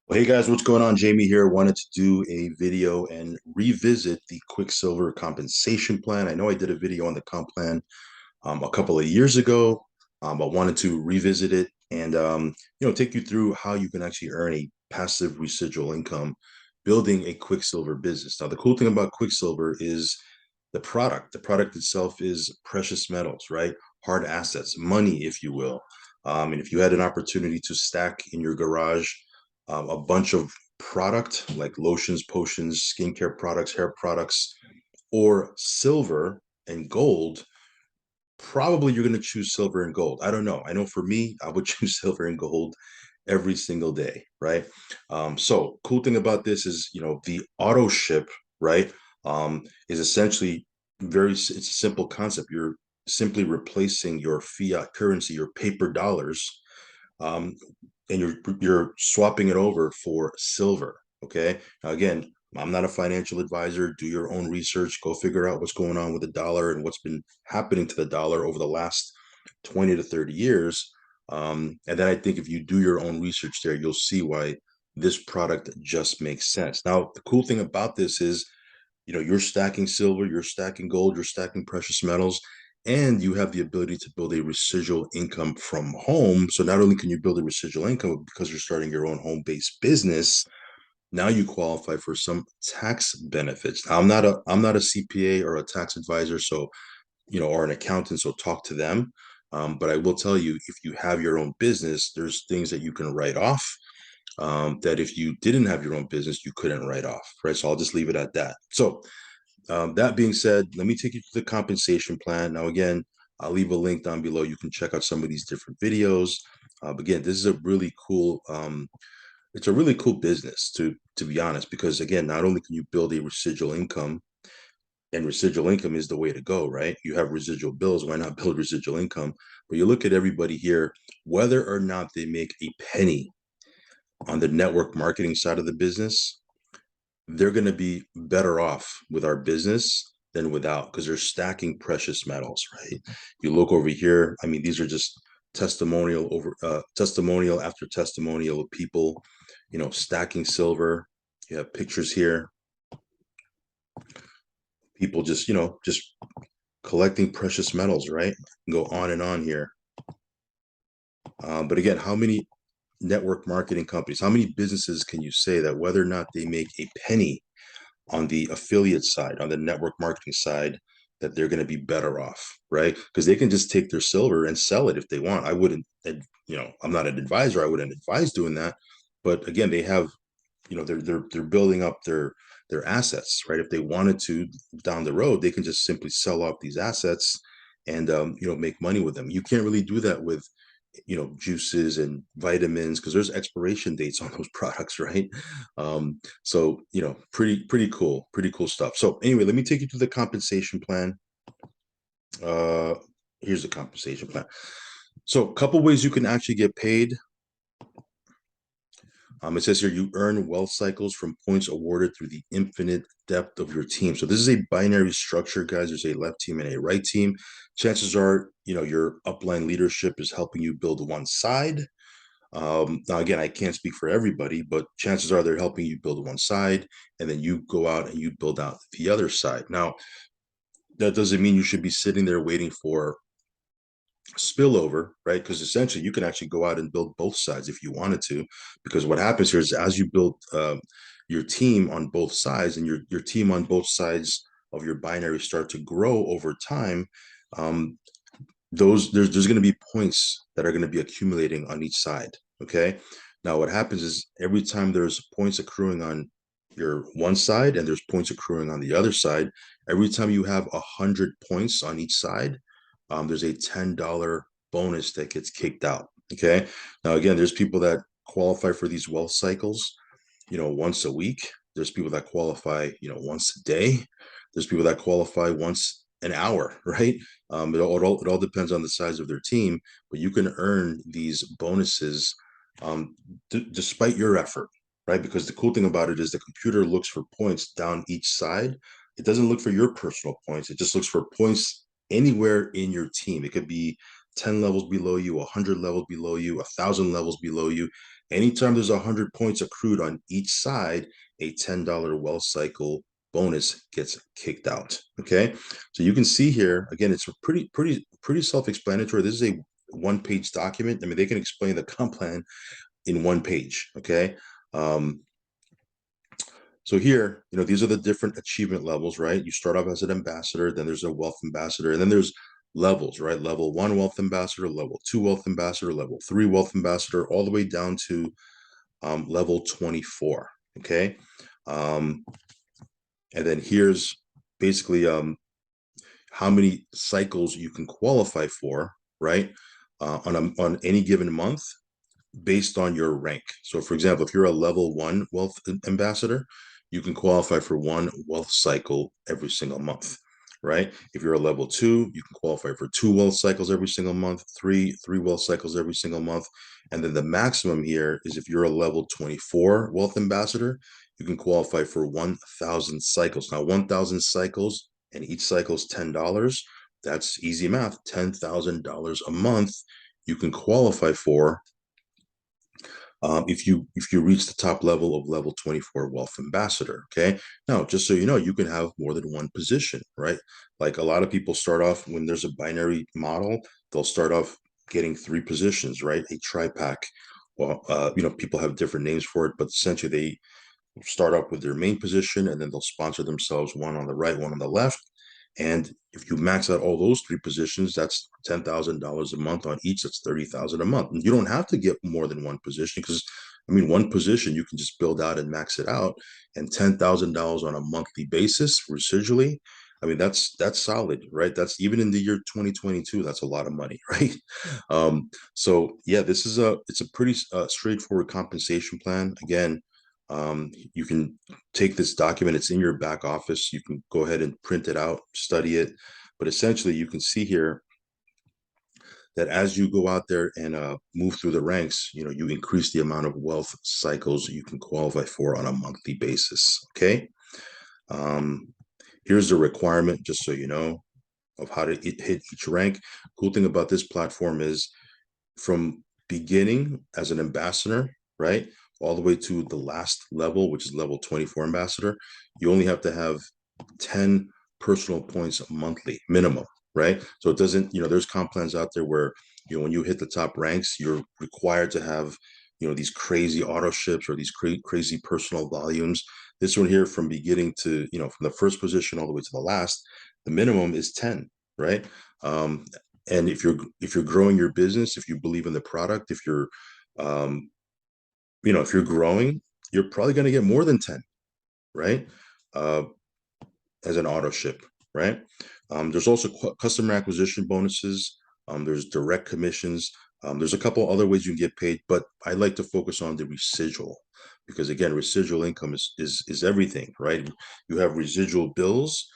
Well, hey guys, what's going on? Jamie here. Wanted to do a video and revisit the Quicksilver compensation plan. I know I did a video on the comp plan a couple of years ago, but wanted to revisit it and take you through how you can actually earn a passive residual income building a Quicksilver business. Now, the cool thing about Quicksilver is the product. The product itself is precious metals, right? Hard assets, money, if you will. And if you had an opportunity to stack in your garage a bunch of product like lotions, potions, skincare products, hair products, or silver and gold, probably you're going to choose silver and gold. I don't know. I know for me, I would choose silver and gold every single day, right? So cool thing about this is, the auto ship, right, is essentially it's a simple concept. You're simply replacing your fiat currency, your paper dollars, um, and you're swapping it over for silver. Okay. Now, again, I'm not a financial advisor. Do your own research. Go figure out what's going on with the dollar and what's been happening to the dollar over the last 20 to 30 years. And then I think if you do your own research there, you'll see why this product just makes sense. Now, the cool thing about this is, you're stacking silver, you're stacking gold, you're stacking precious metals, and you have the ability to build a residual income from home. So not only can you build a residual income because you're starting your own home-based business, now you qualify for some tax benefits. Now, I'm not a CPA or a tax advisor, so or an accountant, so talk to them. But I will tell you, if you have your own business, there's things that you can write off that if you didn't have your own business, you couldn't write off, right? So I'll just leave it at that. So that being said, let me take you to the compensation plan. Now, again, I'll leave a link down below. You can check out some of these different videos. But again, this is a really cool. It's a really cool business to be honest, because again, not only can you build a residual income, and residual income is the way to go, right? You have residual bills. Why not build residual income? But you look at everybody here, whether or not they make a penny on the network marketing side of the business, they're going to be better off with our business than without, because they're stacking precious metals, right? You look over here. I mean, these are just testimonial after testimonial of people, stacking silver. You have pictures here, people just collecting precious metals, right? Go on and on here. But again, how many network marketing companies, how many businesses can you say that whether or not they make a penny on the affiliate side, on the network marketing side, that they're going to be better off, right? Because they can just take their silver and sell it if they want. I wouldn't, I'm not an advisor. I wouldn't advise doing that. But again, they have, they're building up their assets, right? If they wanted to down the road, they can just simply sell off these assets and make money with them. You can't really do that with juices and vitamins because there's expiration dates on those products, right? So pretty cool stuff. So anyway, let me take you to the compensation plan. uh Here's the compensation plan. So a couple ways you can actually get paid. It says here you earn wealth cycles from points awarded through the infinite depth of your team. So this is a binary structure, guys. There's a left team and a right team. Chances are, your upline leadership is helping you build one side. Now, again, I can't speak for everybody, but chances are they're helping you build one side, and then you go out and you build out the other side. Now, that doesn't mean you should be sitting there waiting for spillover, right? Because essentially you can actually go out and build both sides if you wanted to. Because what happens here is as you build your team on both sides, and your team on both sides of your binary start to grow over time, um, there's going to be points that are going to be accumulating on each side. Okay. Now what happens is every time there's points accruing on your one side and there's points accruing on the other side, every time you have 100 points on each side, there's a $10 bonus that gets kicked out. Okay. Now again, there's people that qualify for these wealth cycles, once a week. There's people that qualify, once a day. There's people that qualify once an hour, right? It all depends on the size of their team, but you can earn these bonuses despite your effort, right? Because the cool thing about it is the computer looks for points down each side. It doesn't look for your personal points. It just looks for points anywhere in your team. It could be 10 levels below you, 100 levels below you, 1,000 levels below you. Anytime there's 100 points accrued on each side, a $10 wealth cycle bonus gets kicked out. Okay, so you can see here again, it's a pretty self-explanatory. This is a one-page document. I mean, they can explain the comp plan in one page. Okay, um, so here, these are the different achievement levels, right? You start off as an ambassador, then there's a wealth ambassador, and then there's levels, right? Level 1 wealth ambassador, level 2 wealth ambassador, level 3 wealth ambassador, all the way down to level 24. Okay, um, and then here's basically how many cycles you can qualify for, right? On any given month based on your rank. So for example, if you're a level 1 wealth ambassador, you can qualify for 1 wealth cycle every single month, right? If you're a level 2, you can qualify for 2 wealth cycles every single month, three wealth cycles every single month. And then the maximum here is if you're a level 24 wealth ambassador, you can qualify for 1,000 cycles. Now, 1,000 cycles, and each cycle is $10. That's easy math, $10,000 a month you can qualify for if you reach the top level of level 24 wealth ambassador. Okay, now just so you know, you can have more than one position, right? Like a lot of people start off, when there's a binary model, they'll start off getting 3 positions, right? A tri-pack. Well, people have different names for it, but essentially they start up with their main position and then they'll sponsor themselves, one on the right, one on the left. And if you max out all those 3 positions, that's $10,000 a month on each. That's $30,000 a month. And you don't have to get more than one position, because I mean, one position you can just build out and max it out, and $10,000 on a monthly basis residually. I mean, that's solid, right? That's even in the year 2022. That's a lot of money, right? So yeah, it's a pretty straightforward compensation plan. Again, you can take this document, it's in your back office. You can go ahead and print it out, study it. But essentially, you can see here that as you go out there and move through the ranks, you increase the amount of wealth cycles you can qualify for on a monthly basis. Okay. Um, Here's the requirement, just so you know, of how to hit each rank. Cool thing about this platform is, from beginning as an ambassador, right, all the way to the last level, which is level 24 ambassador, you only have to have 10 personal points monthly minimum, right? So it doesn't, there's comp plans out there where, when you hit the top ranks, you're required to have, these crazy auto ships or these crazy personal volumes. This one here, from beginning to, from the first position all the way to the last, the minimum is 10, right? And if you're growing your business, if you believe in the product, um, if you're growing, you're probably going to get more than 10, right? Uh, as an auto ship, right? There's also customer acquisition bonuses. There's direct commissions. There's a couple other ways you can get paid, but I like to focus on the residual, because again, residual income is everything, right? You have residual bills.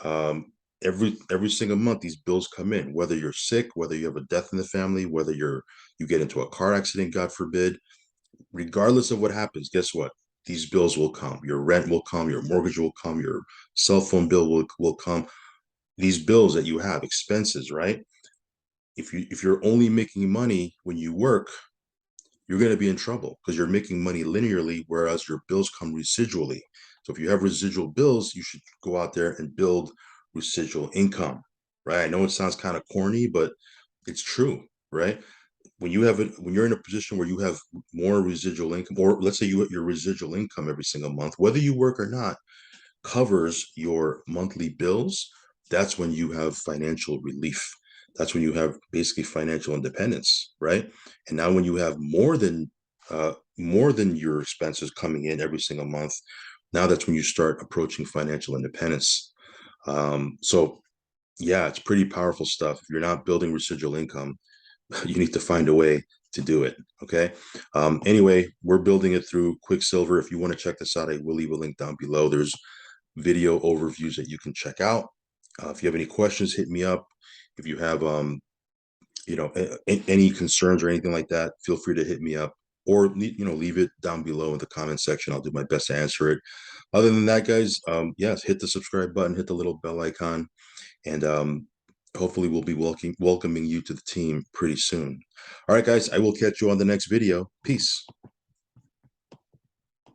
Every single month, these bills come in, whether you're sick, whether you have a death in the family, whether you get into a car accident, God forbid. Regardless of what happens, guess what? These bills will come. Your rent will come, your mortgage will come, your cell phone bill will come. These bills that you have, expenses, right? If you're only making money when you work, you're going to be in trouble, because you're making money linearly, whereas your bills come residually. So if you have residual bills, you should go out there and build residual income, right? I know it sounds kind of corny, but it's true, right? When you're in a position where you have more residual income, or let's say your residual income every single month, whether you work or not, covers your monthly bills, that's when you have financial relief. That's when you have basically financial independence, right? And now when you have more than your expenses coming in every single month, now that's when you start approaching financial independence. So yeah, it's pretty powerful stuff. If you're not building residual income, you need to find a way to do it. Okay. Anyway, we're building it through Quicksilver. If you want to check this out, I will leave a link down below. There's video overviews that you can check out. If you have any questions, hit me up. If you have any concerns or anything like that, feel free to hit me up, or leave it down below in the comment section. I'll do my best to answer it. Other than that, guys, yes, hit the subscribe button, hit the little bell icon, and hopefully we'll be welcoming you to the team pretty soon. All right, guys, I will catch you on the next video. Peace.